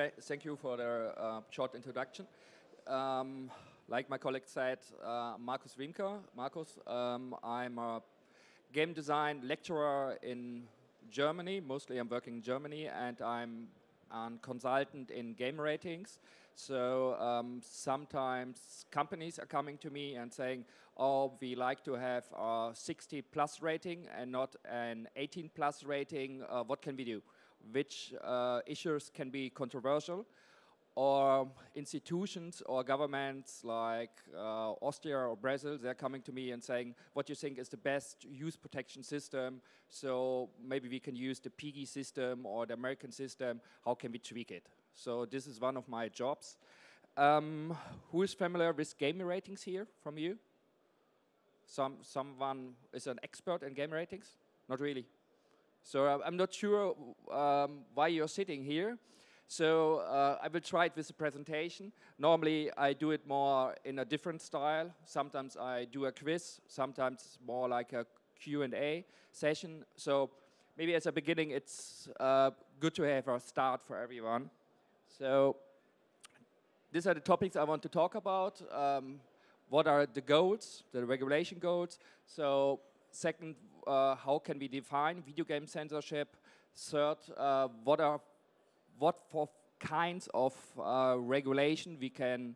Okay, thank you for the short introduction. Like my colleague said, Markus Wiemker. Markus, I'm a game design lecturer in Germany. Mostly I'm working in Germany, and I'm a consultant in game ratings. So sometimes companies are coming to me and saying, oh, we like to have a 60 plus rating and not an 18 plus rating. What can we do? Which issues can be controversial? Or institutions or governments like Austria or Brazil, they're coming to me and saying, what do you think is the best use protection system? So maybe we can use the PEGI system or the American system. How can we tweak it? So this is one of my jobs. Who is familiar with game ratings here from you? Someone is an expert in game ratings? Not really. So I'm not sure why you're sitting here. So I will try it with the presentation. Normally I do it more in a different style. Sometimes I do a quiz, sometimes more like a Q&A session. So maybe as a beginning it's good to have a start for everyone. So these are the topics I want to talk about. What are the goals, the regulation goals? So second, how can we define video game censorship? Third, what for kinds of regulation we can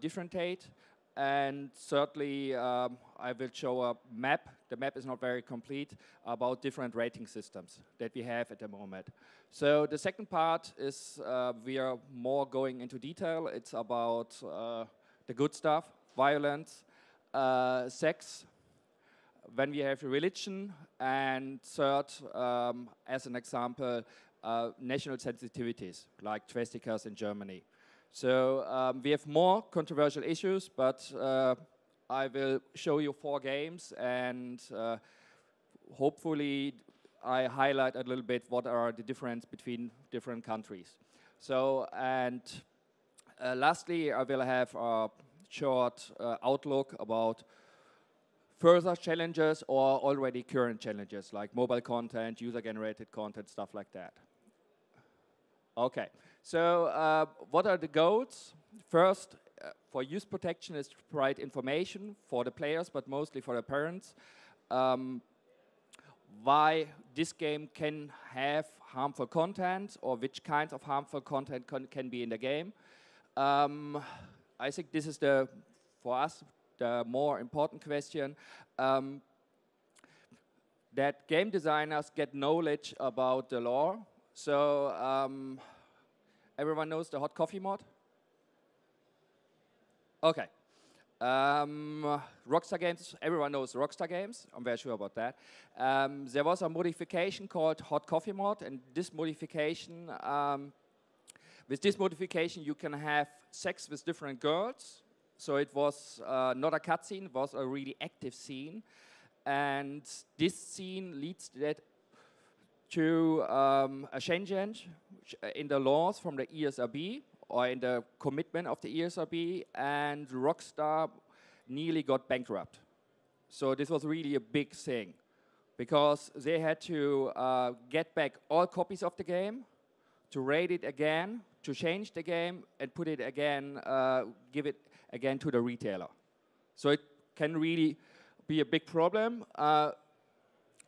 differentiate? And thirdly, I will show a map. The map is not very complete about different rating systems that we have at the moment. So the second part is we are more going into detail. It's about the good stuff, violence, sex, when we have religion, and third, as an example, national sensitivities, like swastikas in Germany. So we have more controversial issues, but I will show you 4 games, and hopefully I highlight a little bit what are the difference between different countries. So, and lastly, I will have a short outlook about further challenges or already current challenges, like mobile content, user-generated content, stuff like that. Okay, so what are the goals? First, for use protection is to provide information for the players, but mostly for the parents, why this game can have harmful content or which kinds of harmful content can be in the game. I think this is for us, the more important question, that game designers get knowledge about the law. So everyone knows the hot coffee mod? Okay. Rockstar games, everyone knows Rockstar games. I'm very sure about that. There was a modification called hot coffee mod, and this modification, with this modification you can have sex with different girls. So it was not a cutscene, it was a really active scene. And this scene leads to a change in the laws from the ESRB, or in the commitment of the ESRB, and Rockstar nearly got bankrupt. So this was really a big thing, because they had to get back all copies of the game, to rate it again, to change the game, and put it again, give it again to the retailer. So it can really be a big problem.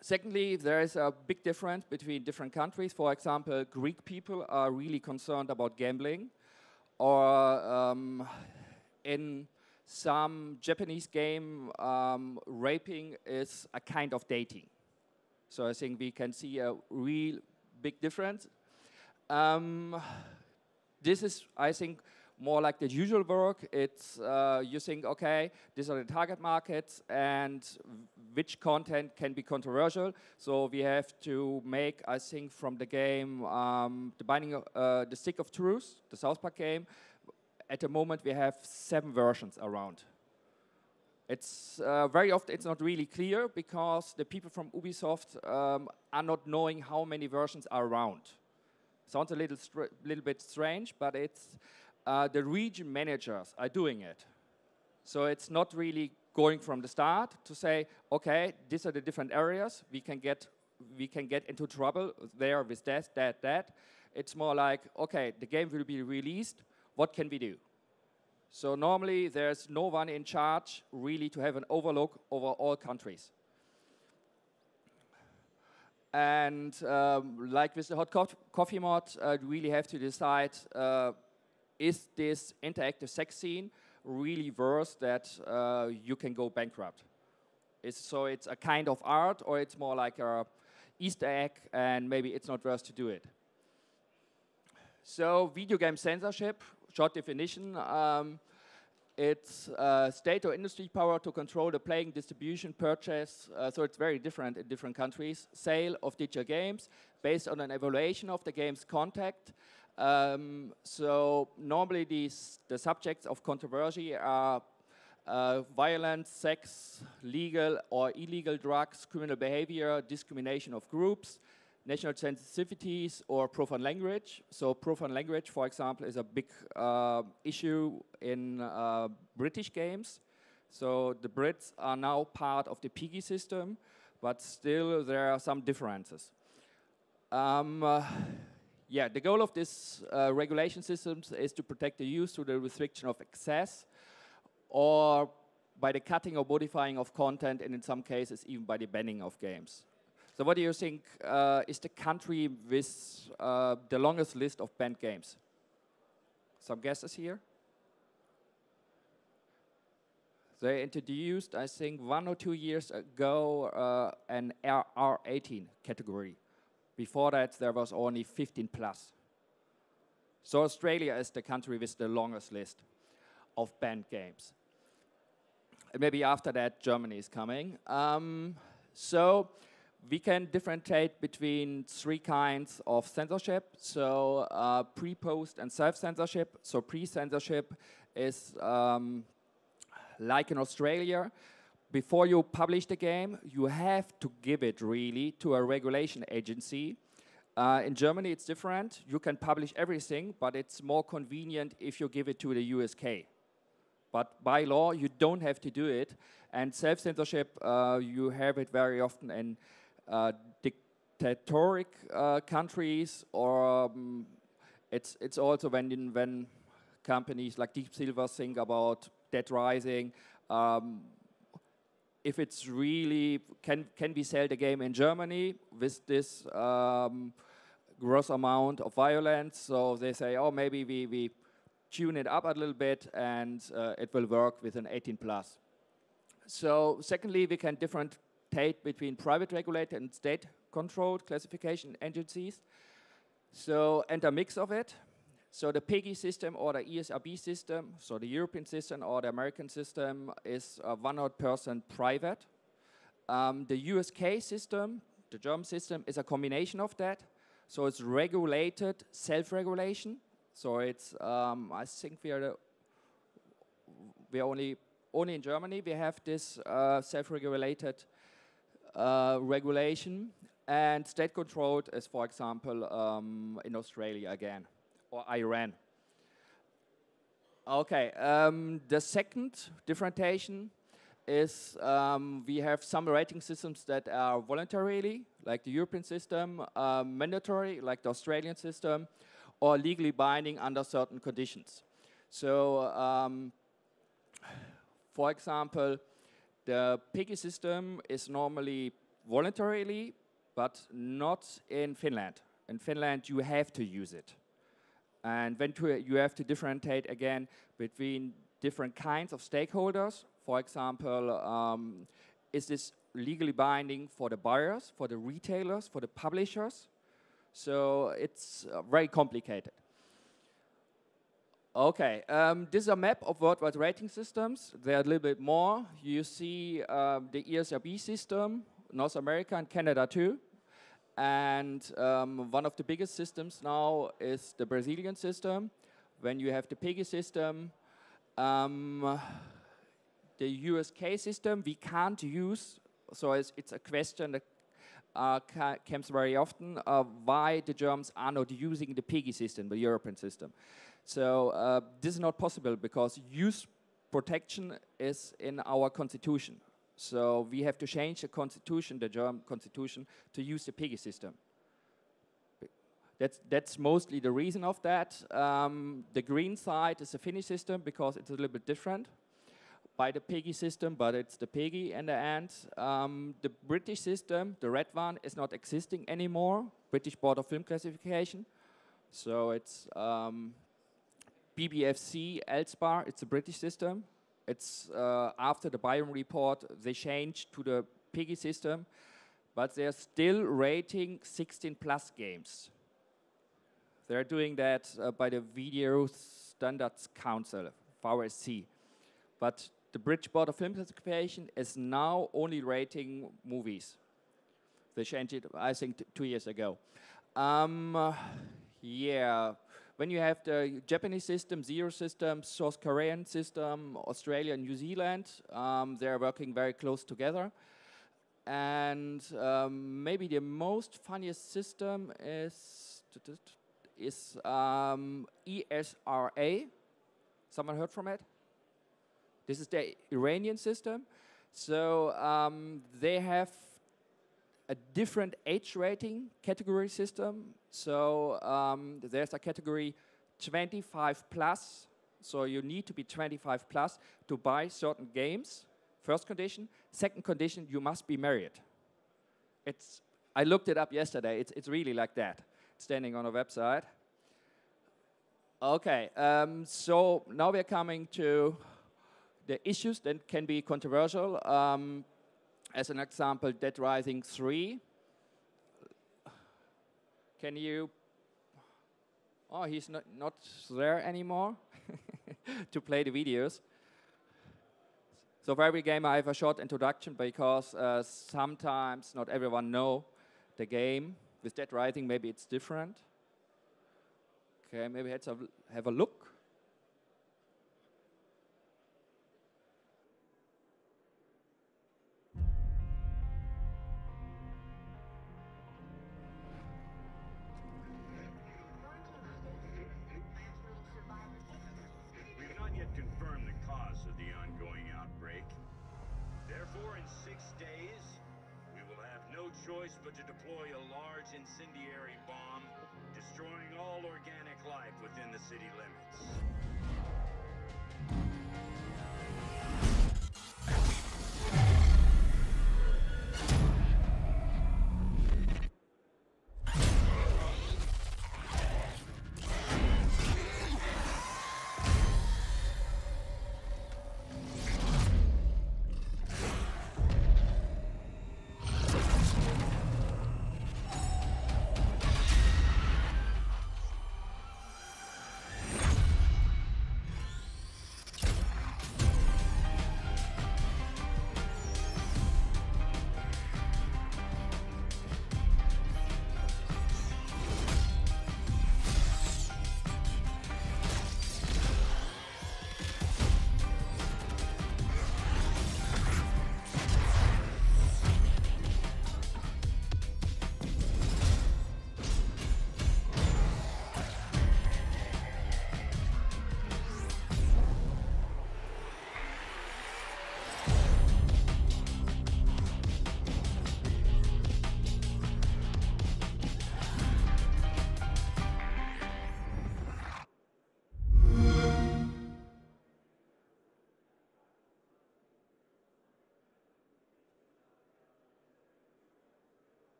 Secondly, there is a big difference between different countries. For example, Greek people are really concerned about gambling, or in some Japanese game, raping is a kind of dating. So I think we can see a real big difference. This is, I think, more like the usual work. It's you think, okay, these are the target markets and which content can be controversial. So we have to make, I think, from the game, the Binding of the Stick of Truth, the South Park game. At the moment, we have 7 versions around. It's very often it's not really clear, because the people from Ubisoft are not knowing how many versions are around. Sounds a little bit strange, but it's the region managers are doing it. So it's not really going from the start to say, okay, these are the different areas we can get into trouble there with that. it's more like, okay, the game will be released, what can we do? So normally there's no one in charge really to have an overlook over all countries. And like with the hot coffee mod, you really have to decide, is this interactive sex scene really worth that you can go bankrupt? So it's a kind of art, or it's more like a Easter egg, and maybe it's not worth to do it. So video game censorship, short definition, it's state or industry power to control the playing, distribution, purchase, so it's very different in different countries, sale of digital games based on an evaluation of the game's content. So normally the subjects of controversy are violence, sex, legal or illegal drugs, criminal behavior, discrimination of groups, national sensitivities, or profane language. So profane language, for example, is a big issue in British games. So the Brits are now part of the PEGI system, but still there are some differences. Yeah, the goal of this regulation systems is to protect the use through the restriction of access, or by the cutting or modifying of content, and in some cases even by the banning of games. So what do you think is the country with the longest list of banned games? Some guesses here? They introduced, I think, 1 or 2 years ago, an R18 category. Before that, there was only 15 plus. So Australia is the country with the longest list of banned games. And maybe after that, Germany is coming. So we can differentiate between 3 kinds of censorship. So pre, post, and self-censorship. So pre-censorship is like in Australia. Before you publish the game, you have to give it really to a regulation agency. In Germany, it's different. You can publish everything, but it's more convenient if you give it to the USK. But by law, you don't have to do it. And self-censorship, you have it very often in dictatoric countries, or it's also when companies like Deep Silver think about Dead Rising. If it's really, can we sell the game in Germany with this gross amount of violence? So they say, oh, maybe we tune it up a little bit, and it will work with an 18 plus. So secondly, we can differentiate between private regulated and state-controlled classification agencies. So, and a mix of it. So the PEGI system or the ESRB system, so the European system or the American system, is 100% private. The USK system, the German system, is a combination of that. So it's regulated self-regulation. So it's, I think we're only in Germany we have this self-regulated regulation, and state-controlled is, for example, in Australia again, or Iran. Okay, the second differentiation is we have some rating systems that are voluntarily, like the European system, mandatory, like the Australian system, or legally binding under certain conditions. So, for example, the PEGI system is normally voluntarily, but not in Finland. In Finland, you have to use it. And then you have to differentiate again between different kinds of stakeholders. For example, is this legally binding for the buyers, for the retailers, for the publishers? So it's very complicated. Okay, this is a map of worldwide rating systems. There are a little bit more. You see the ESRB system, North America and Canada too. And one of the biggest systems now is the Brazilian system. When you have the PEGI system, the USK system we can't use. So it's a question that comes very often, why the Germans are not using the PEGI system, the European system. So this is not possible because use protection is in our constitution. So we have to change the constitution, the German constitution, to use the PEGI system. That's mostly the reason of that. The green side is a Finnish system because it's a little bit different by the PEGI system, but it's the PEGI in the end. The British system, the red one, is not existing anymore, British Board of Film Classification. So it's BBFC, ELSPAR, it's a British system. It's after the BPjM report, they changed to the PEGI system, but they're still rating 16 plus games. They're doing that by the Video Standards Council, VSC. But the British Board of Film Classification is now only rating movies. They changed it, I think, 2 years ago. Yeah, when you have the Japanese system, CERO system, South Korean system, Australia and New Zealand, they're working very close together. And maybe the most funniest system is ESRA. Someone heard from it? This is the Iranian system. So they have a different age rating category system. So there's a category 25 plus. So you need to be 25 plus to buy certain games. First condition. Second condition, you must be married. I looked it up yesterday. It's really like that. It's standing on a website. Okay, so now we're coming to the issues that can be controversial. As an example, Dead Rising 3. Can you... Oh, he's not there anymore to play the videos. So for every game I have a short introduction because sometimes not everyone know the game. With Dead Rising maybe it's different. Okay, maybe let's have a look. Choice but to deploy a large incendiary bomb, destroying all organic life within the city limits.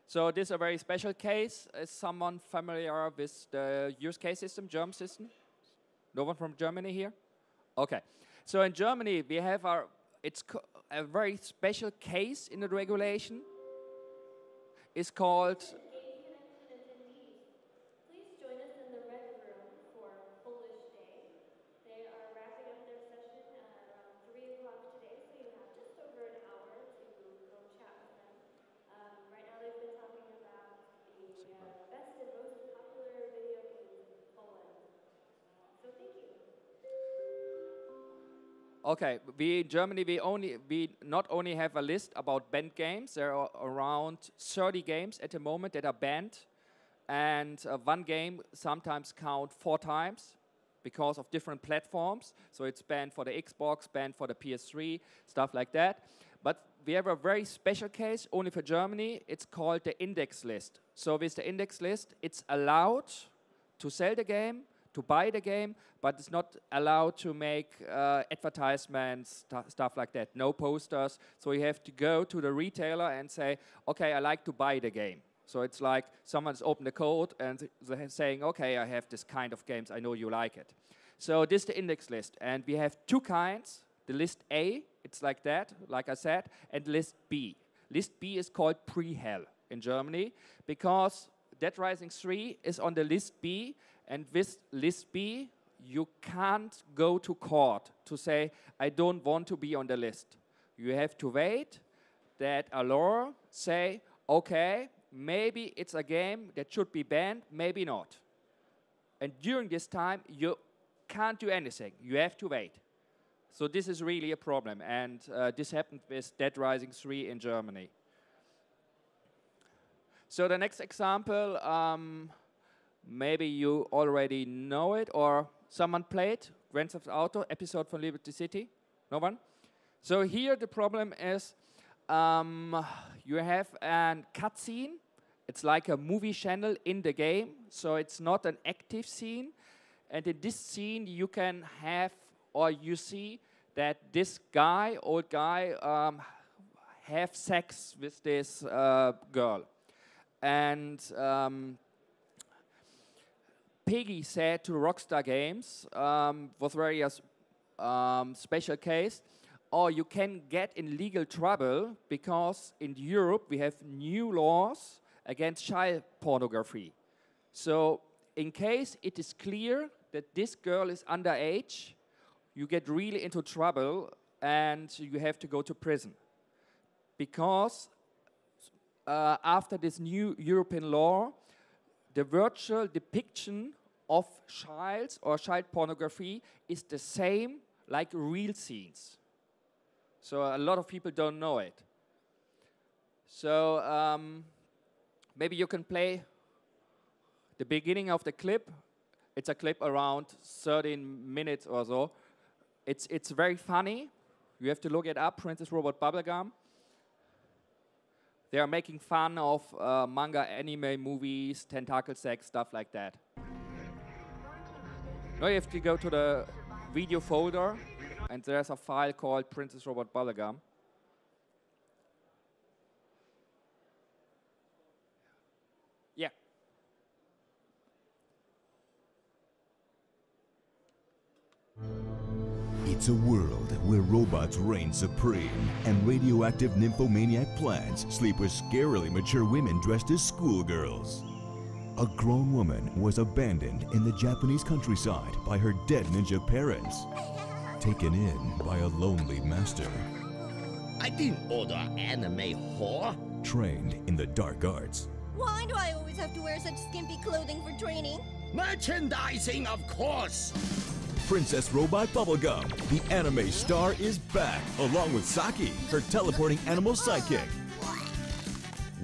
So this is a very special case. Is someone familiar with the use case system, German system? No one from Germany here? Okay. So in Germany, we have a very special case in the regulation. It's called... Okay, in Germany, we not only have a list about banned games. There are around 30 games at the moment that are banned, and one game sometimes count 4 times because of different platforms. So it's banned for the Xbox, banned for the PS3, stuff like that. But we have a very special case only for Germany. It's called the index list. So with the index list, it's allowed to sell the game, to buy the game, but it's not allowed to make advertisements, stuff like that. No posters. So you have to go to the retailer and say, okay, I like to buy the game. So it's like someone's opened the code and they're saying, okay, I have this kind of games, I know you like it. So this is the index list. And we have 2 kinds. The list A, it's like that, like I said, and list B. List B is called pre-hell in Germany because Dead Rising 3 is on the list B, and with list B, you can't go to court to say, I don't want to be on the list. You have to wait that a lawyer say, okay, maybe it's a game that should be banned, maybe not. And during this time, you can't do anything. You have to wait. So this is really a problem, and this happened with Dead Rising 3 in Germany. So the next example, maybe you already know it, or someone played Grand Theft Auto, episode from Liberty City? No one? So here the problem is you have a cutscene. It's like a movie channel in the game, so it's not an active scene. And in this scene, you can have, or you see that this guy, old guy, have sex with this girl. And PEGI said to Rockstar Games, was very special case, or you can get in legal trouble because in Europe we have new laws against child pornography. So in case it is clear that this girl is underage, you get really into trouble and you have to go to prison. Because after this new European law, the virtual depiction of child or child pornography is the same like real scenes. So a lot of people don't know it. So maybe you can play the beginning of the clip. It's a clip around 13 minutes or so. It's very funny. You have to look it up, Princess Robot Bubblegum. They are making fun of manga, anime, movies, tentacle sex, stuff like that. Now you have to go to the video folder, and there's a file called Princess Robot Bubblegum. Yeah. It's a world where robots reign supreme and radioactive nymphomaniac plants sleep with scarily mature women dressed as schoolgirls. A grown woman was abandoned in the Japanese countryside by her dead ninja parents, taken in by a lonely master. I didn't order anime whore. Trained in the dark arts. Why do I always have to wear such skimpy clothing for training? Merchandising, of course. Princess Robot Bubblegum, the anime star, is back, along with Saki, her teleporting animal sidekick.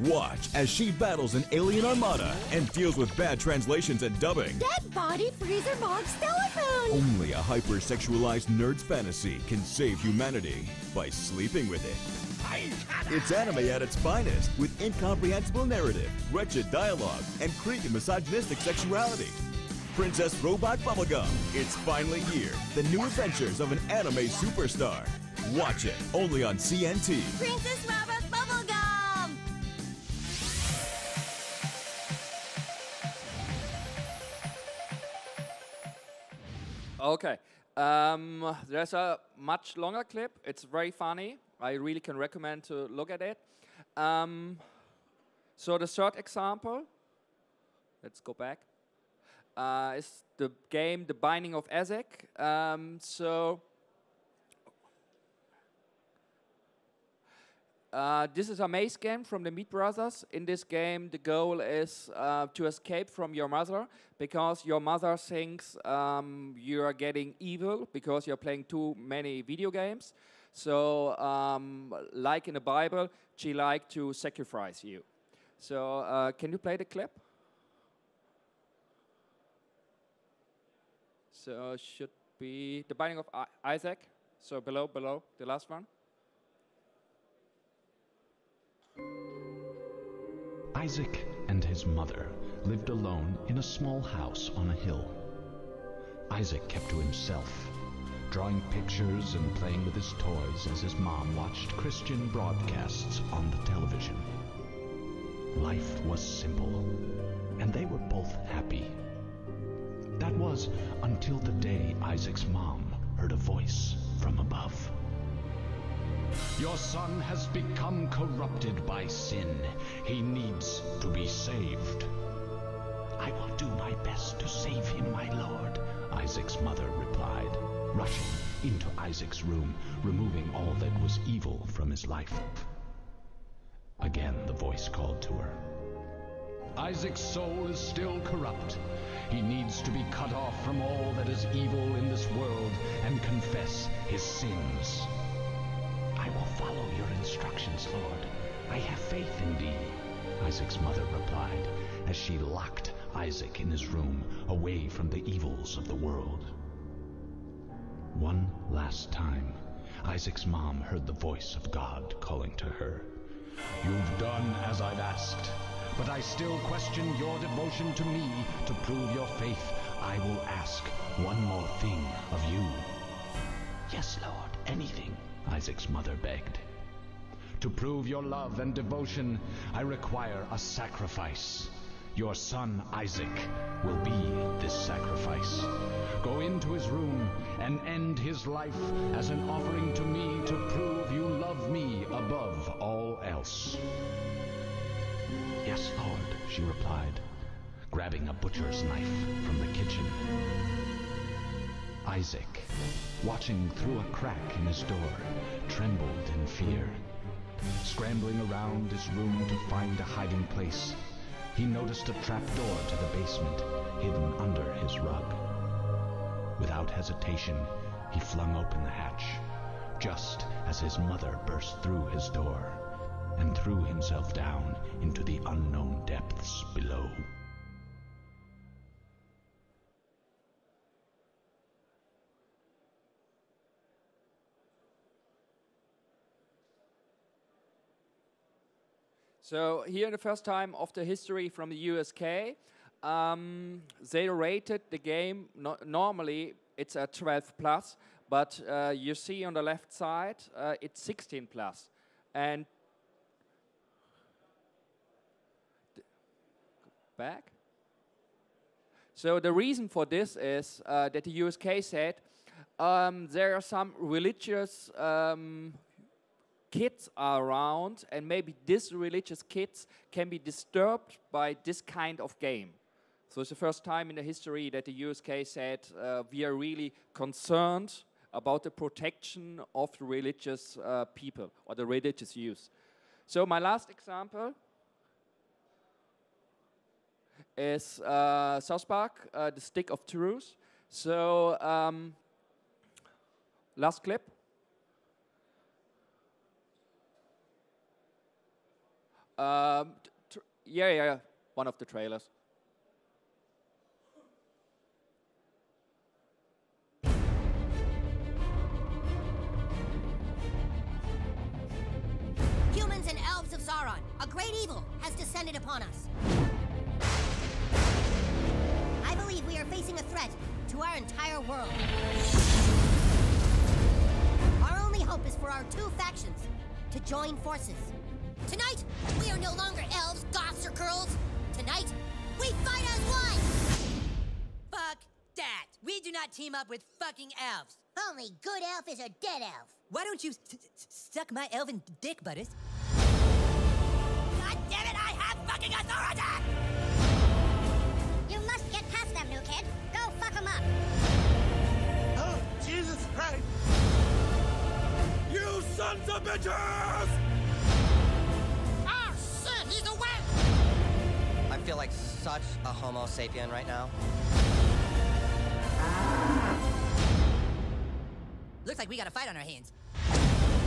Watch as she battles an alien armada and deals with bad translations and dubbing. Dead body freezer box telephone! Only a hyper-sexualized nerd's fantasy can save humanity by sleeping with it. It's anime at its finest, with incomprehensible narrative, wretched dialogue, and creepy misogynistic sexuality. Princess Robot Bubblegum. It's finally here. The new adventures of an anime superstar. Watch it only on CNT. Princess Robot Bubblegum! Okay. There's a much longer clip. It's very funny. I really can recommend to look at it. So the third example, let's go back, is the game The Binding of Isaac. So This is a maze game from the Meat Brothers. In this game, the goal is to escape from your mother because your mother thinks you are getting evil because you're playing too many video games. So, like in the Bible, she liked to sacrifice you. So, can you play the clip? So, should be the Binding of Isaac. So, below, the last one. Isaac and his mother lived alone in a small house on a hill. Isaac kept to himself, drawing pictures and playing with his toys as his mom watched Christian broadcasts on the television. Life was simple, and they were both happy. That was until the day Isaac's mom heard a voice from above. Your son has become corrupted by sin. He needs to be saved. I will do my best to save him, my lord, Isaac's mother replied, rushing into Isaac's room, removing all that was evil from his life. Again, the voice called to her. Isaac's soul is still corrupt. He needs to be cut off from all that is evil in this world and confess his sins. I will follow your instructions, Lord. I have faith in thee, Isaac's mother replied, as she locked Isaac in his room, away from the evils of the world. One last time, Isaac's mom heard the voice of God calling to her. You've done as I've asked, but I still question your devotion to me. To prove your faith, I will ask one more thing of you. Yes, Lord, anything, Isaac's mother begged. To prove your love and devotion, I require a sacrifice. Your son Isaac will be this sacrifice. Go into his room and end his life as an offering to me to prove you love me above all else. Yes, Lord, she replied, grabbing a butcher's knife from the kitchen. Isaac, watching through a crack in his door, trembled in fear. Scrambling around his room to find a hiding place, he noticed a trapdoor to the basement hidden under his rug. Without hesitation, he flung open the hatch, just as his mother burst through his door and threw himself down into the unknown depths below. So here the first time of the history from the USK, they rated the game, normally it's a 12 plus, but you see on the left side, it's 16 plus. And back. So the reason for this is that the USK said there are some religious kids are around, and maybe these religious kids can be disturbed by this kind of game. So it's the first time in the history that the USK said we are really concerned about the protection of the religious people or the religious youth. So my last example is South Park, The Stick of Truth. So last clip. Yeah, one of the trailers. Humans and elves of Sauron, a great evil has descended upon us. I believe we are facing a threat to our entire world. Our only hope is for our two factions to join forces. Tonight, we are no longer elves, goths, or girls. Tonight, we fight as one! Fuck that! We do not team up with fucking elves. Only good elf is a dead elf. Why don't you suck my elven dick, Butters? God damn it, I have fucking authority! You must get past them, new kid. Go fuck them up. Oh, Jesus Christ! You sons of bitches! feel like such a homo sapien right now. Looks like we got a fight on our hands.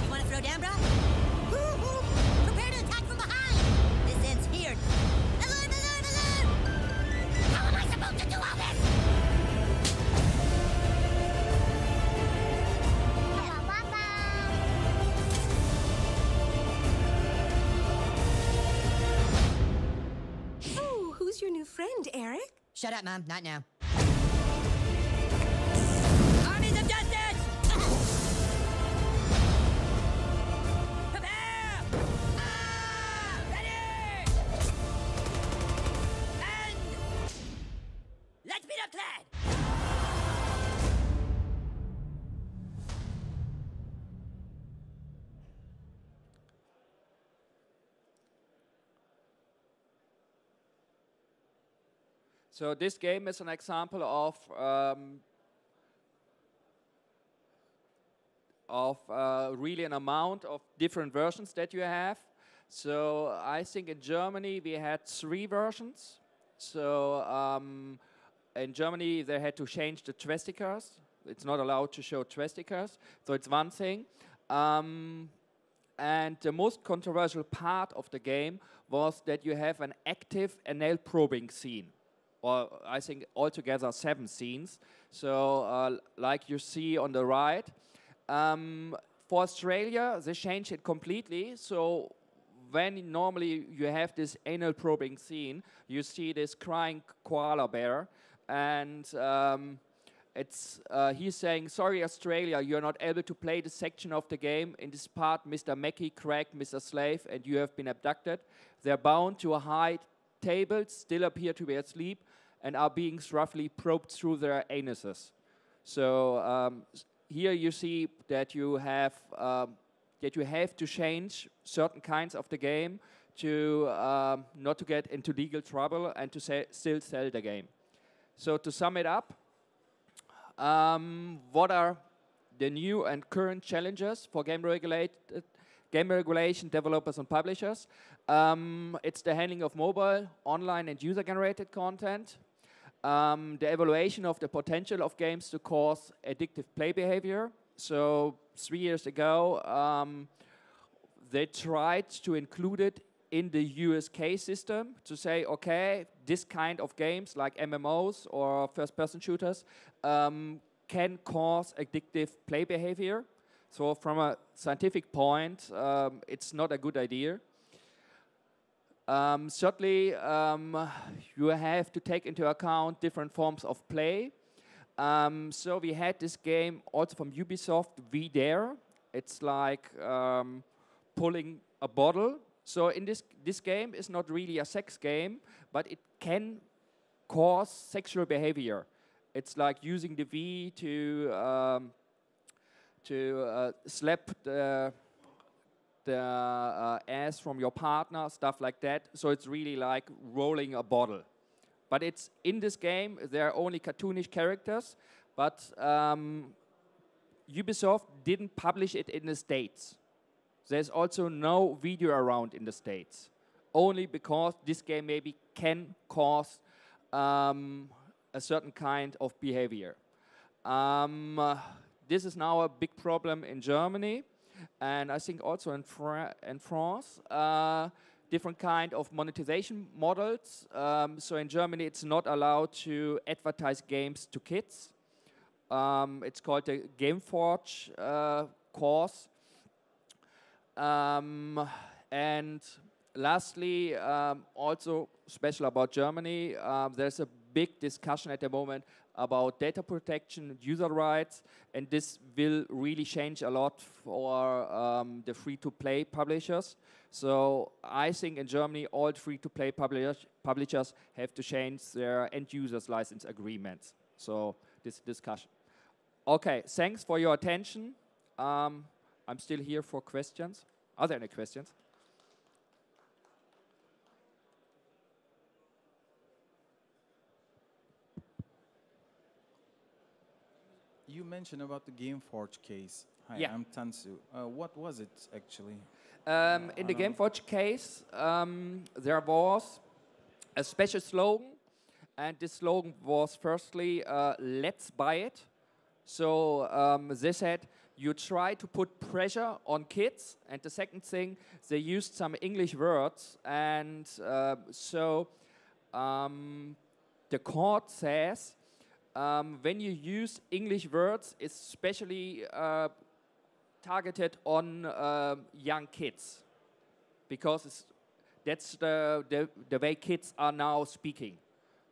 You want to throw down, bro? Prepare to attack from behind! This ends here. Alarm, alarm, alarm! How am I supposed to do all this? Oh, who's your new friend, Eric? Shut up, Mom. Not now. Armies of Justice! Prepare! Ready! And... let's beat up Clad! So this game is an example of really an amount of different versions that you have. So I think in Germany we had 3 versions. So in Germany they had to change the swastikas. It's not allowed to show swastikas. So it's one thing. And the most controversial part of the game was that you have an active anal probing scene. Or I think altogether 7 scenes. So like you see on the right. For Australia, they changed it completely. So when normally you have this anal probing scene, you see this crying koala bear. And he's saying, sorry Australia, you're not able to play this section of the game. In this part, Mr. Mackey, Craig, Mr. Slave, and you have been abducted. They're bound to a high table, still appear to be asleep, and are being roughly probed through their anuses. So here you see that you have to change certain kinds of the game to not to get into legal trouble and to still sell the game. So to sum it up, what are the new and current challenges for game regulation developers and publishers? It's the handling of mobile, online, and user-generated content. The evaluation of the potential of games to cause addictive play behavior. So 3 years ago, they tried to include it in the USK system to say, okay, this kind of games like MMOs or first-person shooters can cause addictive play behavior. So from a scientific point, it's not a good idea. Certainly, you have to take into account different forms of play. So we had this game also from Ubisoft, We Dare. It's like pulling a bottle. So in this game is not really a sex game, but it can cause sexual behavior. It's like using the V to slap the ass from your partner, stuff like that. So it's really like rolling a bottle. But it's in this game, there are only cartoonish characters, but Ubisoft didn't publish it in the States. There's also no video around in the States, only because this game maybe can cause a certain kind of behavior. This is now a big problem in Germany, and I think also in France, different kind of monetization models. So in Germany, it's not allowed to advertise games to kids. It's called the Gameforge course. And lastly, also special about Germany, there's a big discussion at the moment about data protection, user rights, and this will really change a lot for the free-to-play publishers. So I think in Germany, all free-to-play publishers have to change their end-users license agreements. So this discussion. Okay, thanks for your attention. I'm still here for questions. Are there any questions? You mentioned about the Gameforge case. Hi, Yeah. I'm Tansu. What was it actually? In the Gameforge case, there was a special slogan, and this slogan was firstly, let's buy it. So they said, you try to put pressure on kids, and the second thing, they used some English words, and so the court says, when you use English words, it's especially targeted on young kids, because that's the way kids are now speaking.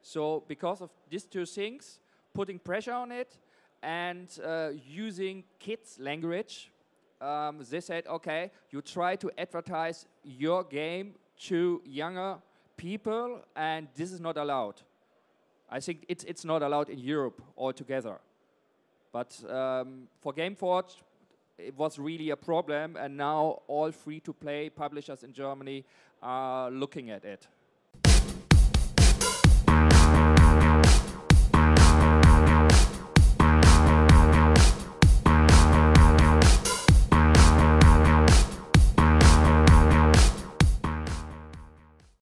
So because of these two things, putting pressure on it and using kids' language, they said, okay, you try to advertise your game to younger people, and this is not allowed. I think it's not allowed in Europe altogether. But for Gameforge, it was really a problem, and now all free-to-play publishers in Germany are looking at it.